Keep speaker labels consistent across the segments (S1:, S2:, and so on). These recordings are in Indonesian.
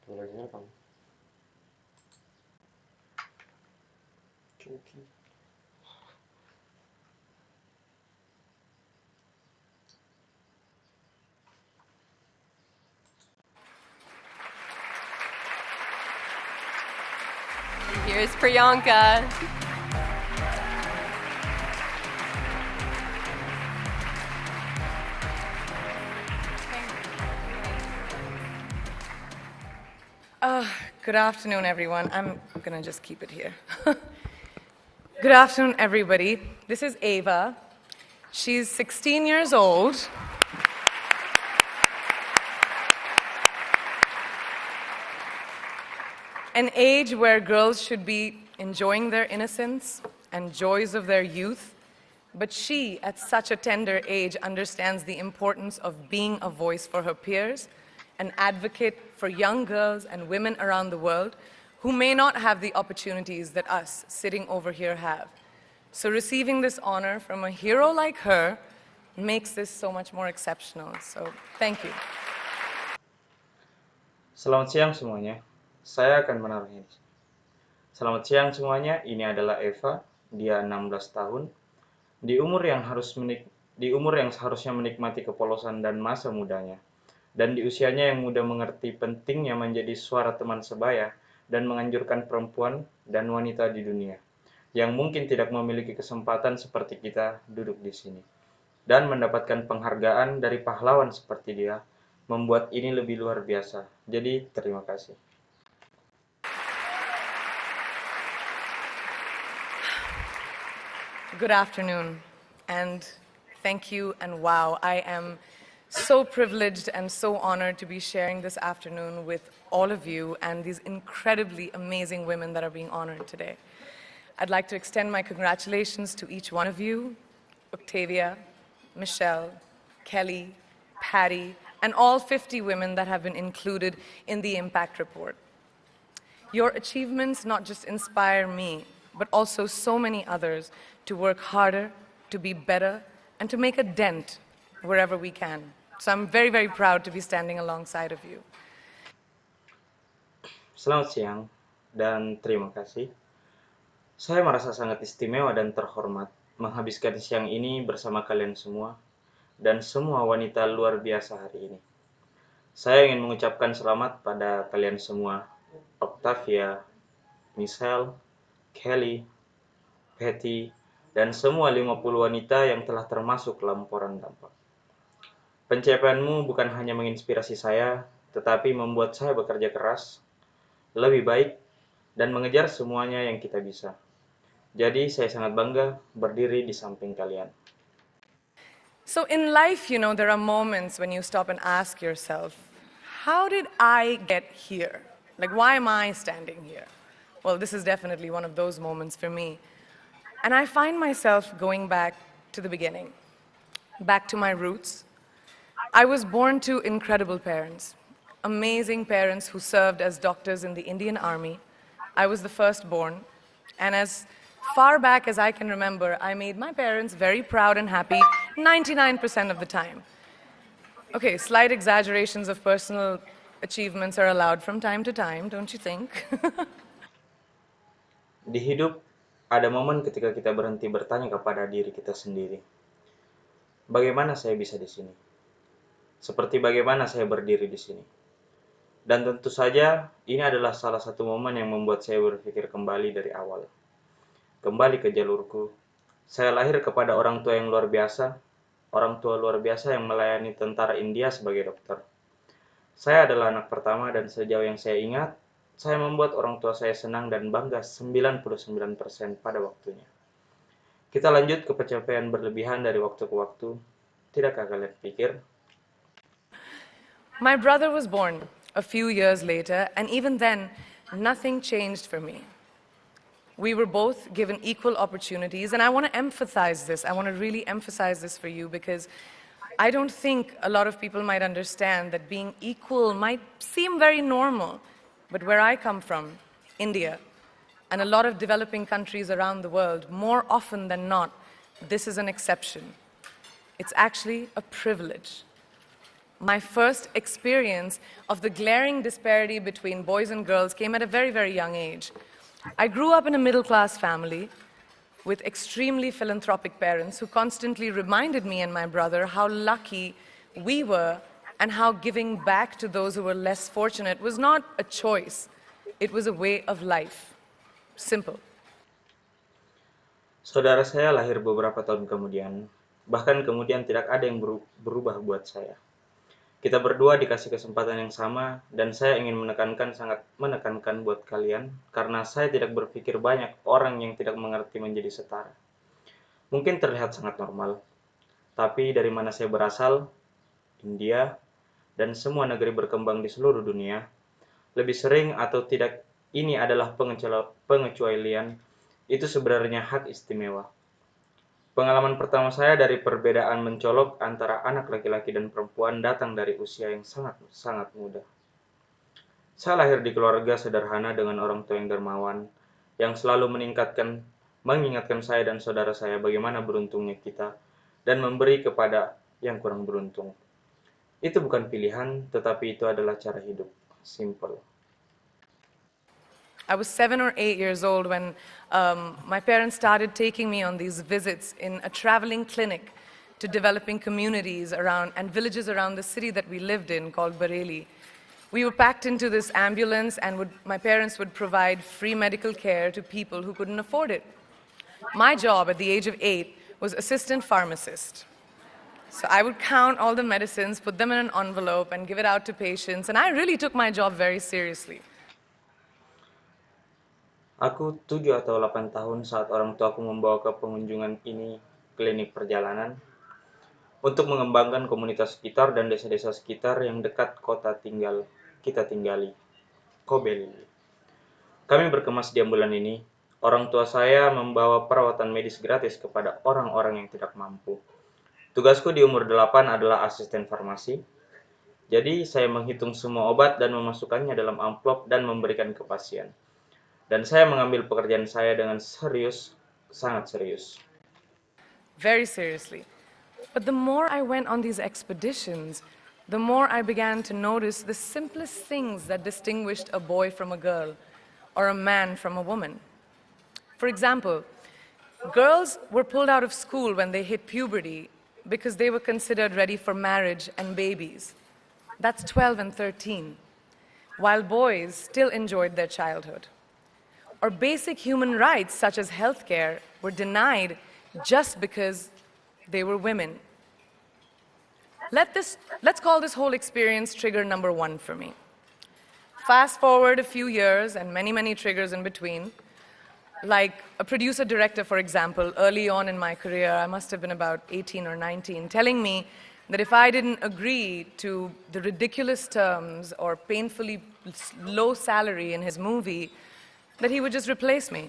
S1: Lagi ngerekam. Oke.
S2: Here's Priyanka.
S3: Good afternoon, everyone. I'm gonna just keep it here. Good afternoon, everybody. This is Ava. She's 16 years old. An age where girls should be enjoying their innocence and joys of their youth. But she, at such a tender age, understands the importance of being a voice for her peers, an advocate for young girls and women around the world who may not have the opportunities that us sitting over here have. So receiving this honor from a hero like her makes this so much more exceptional. So thank you.
S4: Selamat siang semuanya. Saya akan menaruhnya di sini. Selamat siang semuanya. Ini adalah Eva. Dia 16 tahun. Di umur yang seharusnya menikmati kepolosan dan masa mudanya. Dan di usianya yang mudah mengerti pentingnya menjadi suara teman sebaya dan menganjurkan perempuan dan wanita di dunia yang mungkin tidak memiliki kesempatan seperti kita duduk di sini dan mendapatkan penghargaan dari pahlawan seperti dia membuat ini lebih luar biasa. Jadi terima kasih.
S3: Good afternoon, and thank you, and wow, I am so privileged and so honored to be sharing this afternoon with all of you and these incredibly amazing women that are being honored today. I'd like to extend my congratulations to each one of you, Octavia, Michelle, Kelly, Patty, and all 50 women that have been included in the Impact Report. Your achievements not just inspire me, but also so many others to work harder, to be better, and to make a dent wherever we can. So I'm very, very proud to be standing alongside of you.
S4: Selamat siang dan terima kasih. Saya merasa sangat istimewa dan terhormat menghabiskan siang ini bersama kalian semua dan semua wanita luar biasa hari ini. Saya ingin mengucapkan selamat pada kalian semua, Octavia, Michelle, Kelly, Patty, dan semua 50 wanita yang telah termasuk laporan dampak. Pencapaianmu bukan hanya menginspirasi saya, tetapi membuat saya bekerja keras, lebih baik, dan mengejar semuanya yang kita bisa. Jadi saya sangat bangga berdiri di samping kalian.
S3: So in life, there are moments when you stop and ask yourself, how did I get here? Like, why am I standing here? Well, this is definitely one of those moments for me. And I find myself going back to the beginning, back to my roots. I was born to incredible parents, amazing parents who served as doctors in the Indian Army. I was the firstborn, and as far back as I can remember, I made my parents very proud and happy 99% of the time. Okay, slight exaggerations of personal achievements are allowed from time to time, don't you think?
S4: Di hidup, ada momen ketika kita berhenti bertanya kepada diri kita sendiri. Bagaimana saya bisa di sini? Seperti bagaimana saya berdiri di sini? Dan tentu saja, ini adalah salah satu momen yang membuat saya berpikir kembali dari awal. Kembali ke jalurku. Saya lahir kepada orang tua yang luar biasa, orang tua luar biasa yang melayani tentara India sebagai dokter. Saya adalah anak pertama dan sejauh yang saya ingat, saya membuat orang tua saya senang dan bangga 99% pada waktunya. Kita lanjut ke pencapaian berlebihan dari waktu ke waktu. Tidakkah kalian pikir?
S3: My brother was born a few years later, and even then, nothing changed for me. We were both given equal opportunities, and I want to emphasize this. I want to really emphasize this for you because I don't think a lot of people might understand that being equal might seem very normal. But where I come from, India, and a lot of developing countries around the world, more often than not, this is an exception. It's actually a privilege. My first experience of the glaring disparity between boys and girls came at a very, very young age. I grew up in a middle-class family with extremely philanthropic parents who constantly reminded me and my brother how lucky we were and how giving back to those who were less fortunate was not a choice, it was a way of life. Simple.
S4: Saudara saya lahir beberapa tahun kemudian, bahkan kemudian tidak ada yang berubah buat saya. Kita berdua dikasih kesempatan yang sama, dan saya ingin sangat menekankan buat kalian, karena saya tidak berpikir banyak orang yang tidak mengerti menjadi setara. Mungkin terlihat sangat normal, tapi dari mana saya berasal, India, dan semua negeri berkembang di seluruh dunia, lebih sering atau tidak ini adalah pengecualian, itu sebenarnya hak istimewa. Pengalaman pertama saya dari perbedaan mencolok antara anak laki-laki dan perempuan datang dari usia yang sangat muda. Saya lahir di keluarga sederhana dengan orang tua yang dermawan, yang selalu mengingatkan saya dan saudara saya bagaimana beruntungnya kita, dan memberi kepada yang kurang beruntung. Itu bukan pilihan, tetapi itu adalah cara hidup. Simple.
S3: I was 7 or 8 years old when my parents started taking me on these visits in a traveling clinic to developing communities around and villages around the city that we lived in called Bareilly. We were packed into this ambulance and my parents would provide free medical care to people who couldn't afford it. My job at the age of 8 was assistant pharmacist. So I would count all the medicines, put them in an envelope and give it out to patients, and I really took my job very seriously.
S4: Aku 7 atau 8 tahun saat orang tuaku membawa ke pengunjungan ini klinik perjalanan untuk mengembangkan komunitas sekitar dan desa-desa sekitar yang dekat kota kita tinggali, Kobeli. Kami berkemas di ambulan ini. Orang tua saya membawa perawatan medis gratis kepada orang-orang yang tidak mampu. Tugasku di umur 8 adalah asisten farmasi. Jadi saya menghitung semua obat dan memasukkannya dalam amplop dan memberikan ke pasien. Dan saya mengambil pekerjaan saya dengan serius, sangat serius.
S3: Very seriously. But the more I went on these expeditions, the more I began to notice the simplest things that distinguished a boy from a girl or a man from a woman. For example, girls were pulled out of school when they hit puberty because they were considered ready for marriage and babies. That's 12 and 13, while boys still enjoyed their childhood. Or basic human rights such as healthcare were denied just because they were women. Let's call this whole experience trigger number 1 for me. Fast forward a few years and many, many triggers in between. Like a producer-director, for example, early on in my career, I must have been about 18 or 19, telling me that if I didn't agree to the ridiculous terms or painfully low salary in his movie, that he would just replace me.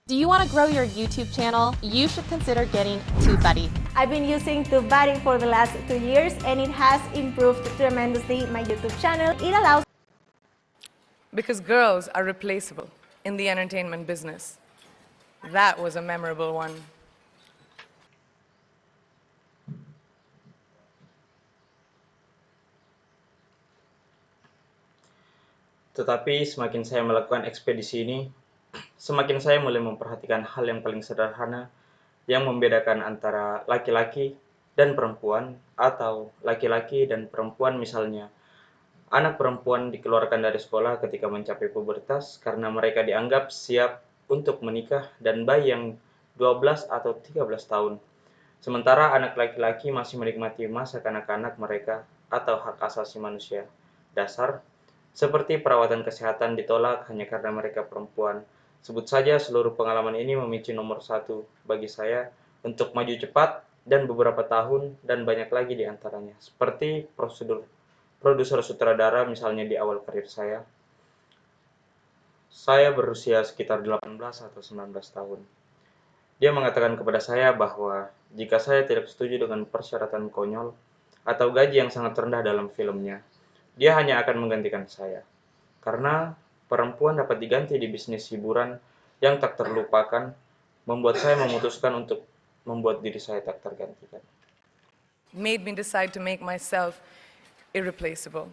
S1: Do you want to grow your YouTube channel? You should consider getting TubeBuddy.
S5: I've been using TubeBuddy for the last 2 years and it has improved tremendously my YouTube channel. It allows
S3: Because girls are replaceable in the entertainment business. That was a memorable one.
S4: Tetapi semakin saya melakukan ekspedisi ini, semakin saya mulai memperhatikan hal yang paling sederhana yang membedakan antara laki-laki dan perempuan, atau laki-laki dan perempuan misalnya. Anak perempuan dikeluarkan dari sekolah ketika mencapai pubertas karena mereka dianggap siap untuk menikah, dan bayi yang 12 atau 13 tahun. Sementara anak laki-laki masih menikmati masa kanak-kanak mereka atau hak asasi manusia dasar, seperti perawatan kesehatan ditolak hanya karena mereka perempuan. Sebut saja seluruh pengalaman ini memicu nomor 1 bagi saya untuk maju cepat dan beberapa tahun dan banyak lagi di antaranya. Seperti produser sutradara misalnya di awal karir saya. Saya berusia sekitar 18 atau 19 tahun. Dia mengatakan kepada saya bahwa jika saya tidak setuju dengan persyaratan konyol atau gaji yang sangat rendah dalam filmnya, dia hanya akan menggantikan saya. Karena perempuan dapat diganti di bisnis hiburan yang tak terlupakan, membuat saya memutuskan untuk membuat diri saya tak tergantikan.
S3: made me decide to make myself irreplaceable.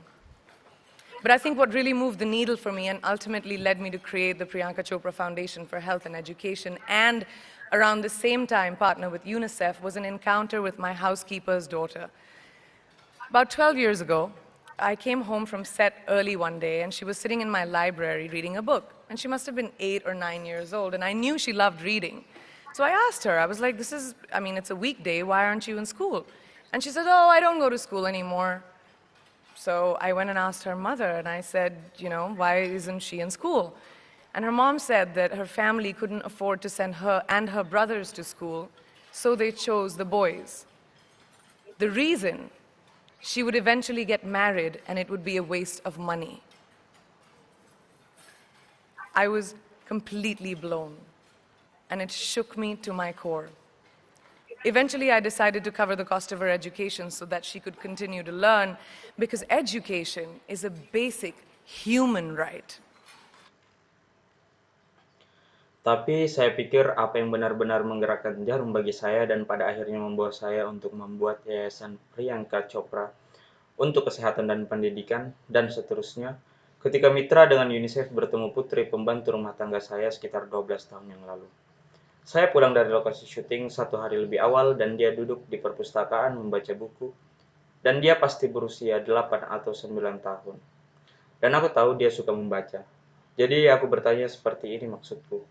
S3: But I think what really moved the needle for me and ultimately led me to create the Priyanka Chopra Foundation for Health and Education, and around the same time partner with UNICEF, was an encounter with my housekeeper's daughter. About 12 years ago, I came home from set early one day, and she was sitting in my library reading a book. And she must have been 8 or 9 years old, and I knew she loved reading. So I asked her, I was like, it's a weekday, why aren't you in school? And she said, oh, I don't go to school anymore. So I went and asked her mother, and I said, why isn't she in school? And her mom said that her family couldn't afford to send her and her brothers to school, so they chose the boys. The reason: she would eventually get married and it would be a waste of money. I was completely blown, and it shook me to my core. Eventually, I decided to cover the cost of her education so that she could continue to learn, because education is a basic human right.
S4: Tapi saya pikir apa yang benar-benar menggerakkan jarum bagi saya dan pada akhirnya membawa saya untuk membuat Yayasan Priyanka Chopra untuk Kesehatan dan Pendidikan dan seterusnya, ketika mitra dengan UNICEF bertemu putri pembantu rumah tangga saya sekitar 12 tahun yang lalu. Saya pulang dari lokasi syuting 1 hari lebih awal dan dia duduk di perpustakaan membaca buku, dan dia pasti berusia 8 atau 9 tahun. Dan aku tahu dia suka membaca. Jadi aku bertanya seperti ini maksudku.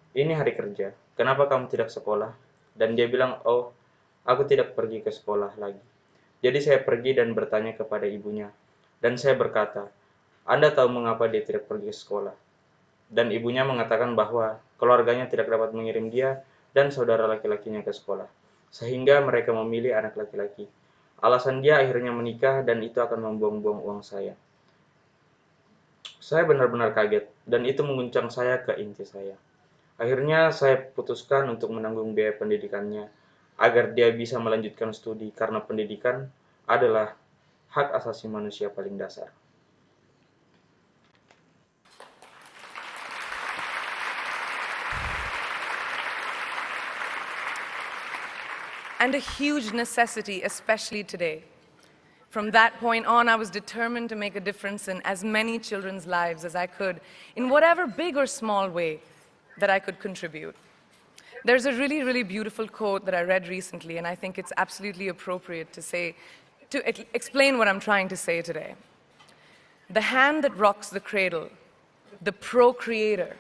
S4: Ini hari kerja, kenapa kamu tidak sekolah? Dan dia bilang, oh, aku tidak pergi ke sekolah lagi. Jadi saya pergi dan bertanya kepada ibunya. Dan saya berkata, Anda tahu mengapa dia tidak pergi ke sekolah? Dan ibunya mengatakan bahwa keluarganya tidak dapat mengirim dia dan saudara laki-lakinya ke sekolah. Sehingga mereka memilih anak laki-laki. Alasan dia akhirnya menikah dan itu akan membuang-buang uang saya. Saya benar-benar kaget dan itu mengguncang saya ke inti saya. Akhirnya saya putuskan untuk menanggung biaya pendidikannya agar dia bisa melanjutkan studi karena pendidikan adalah hak asasi manusia paling dasar.
S3: And a huge necessity, especially today. From that point on, I was determined to make a difference in as many children's lives as I could, in whatever big or small way that I could contribute. There's a really, really beautiful quote that I read recently, and I think it's absolutely appropriate to explain what I'm trying to say today. The hand that rocks the cradle, the procreator,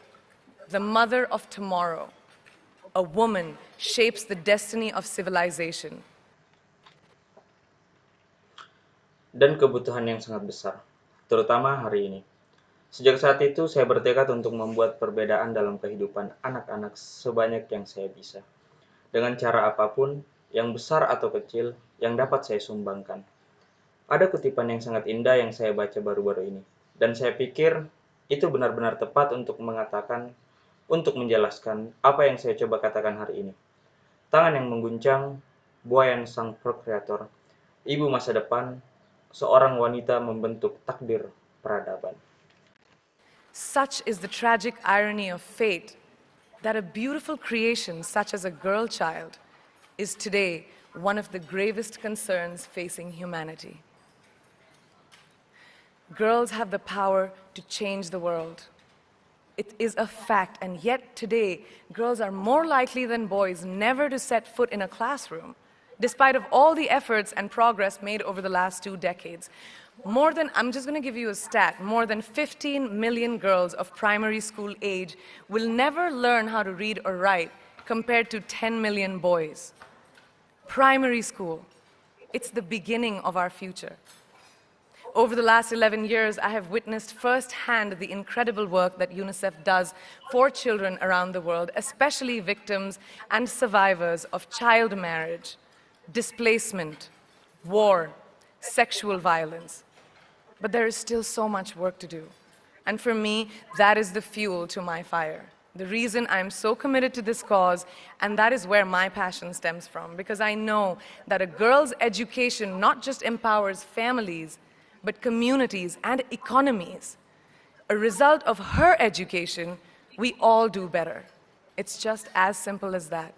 S3: the mother of tomorrow, a woman shapes the destiny of civilization.
S4: Dan kebutuhan yang sangat besar, terutama hari ini. Sejak saat itu, saya bertekad untuk membuat perbedaan dalam kehidupan anak-anak sebanyak yang saya bisa. Dengan cara apapun, yang besar atau kecil, yang dapat saya sumbangkan. Ada kutipan yang sangat indah yang saya baca baru-baru ini. Dan saya pikir, itu benar-benar tepat untuk menjelaskan apa yang saya coba katakan hari ini. Tangan yang mengguncang, buayan sang prokreator, ibu masa depan, seorang wanita membentuk takdir peradaban.
S3: Such is the tragic irony of fate that a beautiful creation such as a girl child is today one of the gravest concerns facing humanity. Girls have the power to change the world. It is a fact, and yet today, girls are more likely than boys never to set foot in a classroom, despite of all the efforts and progress made over the last 2 decades. I'm just going to give you a stat, more than 15 million girls of primary school age will never learn how to read or write, compared to 10 million boys. Primary school, it's the beginning of our future. Over the last 11 years, I have witnessed firsthand the incredible work that UNICEF does for children around the world, especially victims and survivors of child marriage, displacement, war, sexual violence. But there is still so much work to do. And for me, that is the fuel to my fire. The reason I'm so committed to this cause, and that is where my passion stems from, because I know that a girl's education not just empowers families, but communities and economies. A result of her education, we all do better. It's just as simple as that.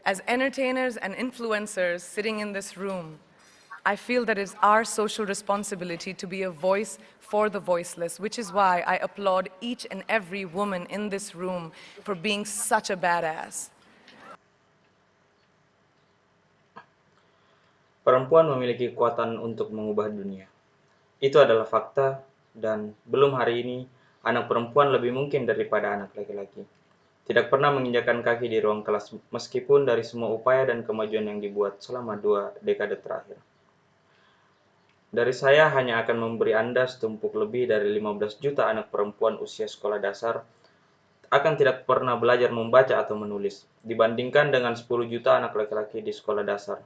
S3: as entertainers and influencers sitting in this room, I feel that it's our social responsibility to be a voice for the voiceless, which is why I applaud each and every woman in this room for being such a badass.
S4: Perempuan memiliki kekuatan untuk mengubah dunia. Itu adalah fakta, dan belum hari ini, anak perempuan lebih mungkin daripada anak laki-laki. Tidak pernah menginjakkan kaki di ruang kelas meskipun dari semua upaya dan kemajuan yang dibuat selama 2 dekade terakhir. Dari saya hanya akan memberi Anda setumpuk lebih dari 15 juta anak perempuan usia sekolah dasar akan tidak pernah belajar membaca atau menulis, dibandingkan dengan 10 juta anak laki-laki di sekolah dasar.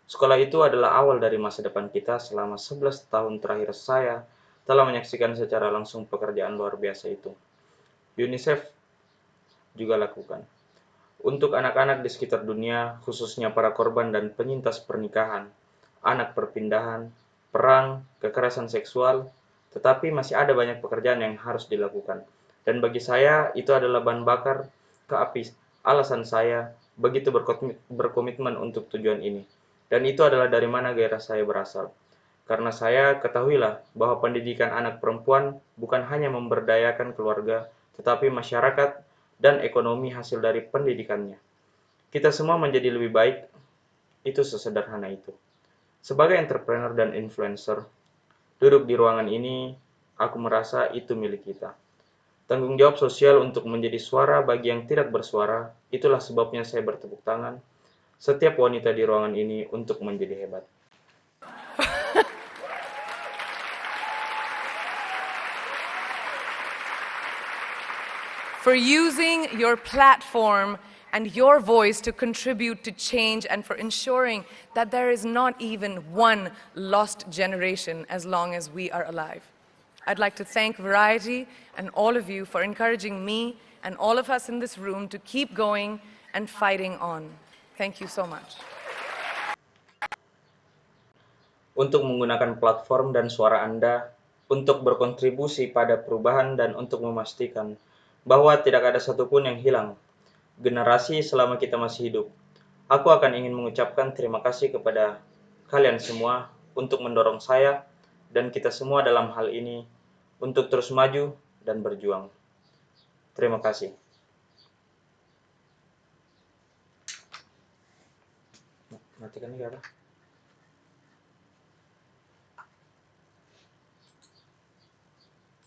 S4: Sekolah itu adalah awal dari masa depan kita. Selama 11 tahun terakhir saya telah menyaksikan secara langsung pekerjaan luar biasa itu. UNICEF juga lakukan. Untuk anak-anak di sekitar dunia, khususnya para korban dan penyintas pernikahan, anak perpindahan, perang, kekerasan seksual, tetapi masih ada banyak pekerjaan yang harus dilakukan. Dan bagi saya, itu adalah bahan bakar ke api alasan saya begitu berkomitmen untuk tujuan ini. Dan itu adalah dari mana gairah saya berasal. Karena saya ketahuilah bahwa pendidikan anak perempuan bukan hanya memberdayakan keluarga, tetapi masyarakat dan ekonomi hasil dari pendidikannya. Kita semua menjadi lebih baik, itu sesederhana itu. Sebagai entrepreneur dan influencer, duduk di ruangan ini, aku merasa itu milik kita. Tanggung jawab sosial untuk menjadi suara bagi yang tidak bersuara, itulah sebabnya saya bertepuk tangan setiap wanita di ruangan ini untuk menjadi hebat.
S3: For using your platform and your voice to contribute to change and for ensuring that there is not even one lost generation as long as we are alive. I'd like to thank Variety and all of you for encouraging me and all of us in this room to keep going and fighting on. Thank you so much.
S4: Untuk menggunakan platform dan suara Anda untuk berkontribusi pada perubahan dan untuk memastikan bahwa tidak ada satupun yang hilang generasi selama kita masih hidup. Aku akan ingin mengucapkan terima kasih kepada kalian semua untuk mendorong saya dan kita semua dalam hal ini untuk terus maju dan berjuang. Terima kasih. Matikan ini apa?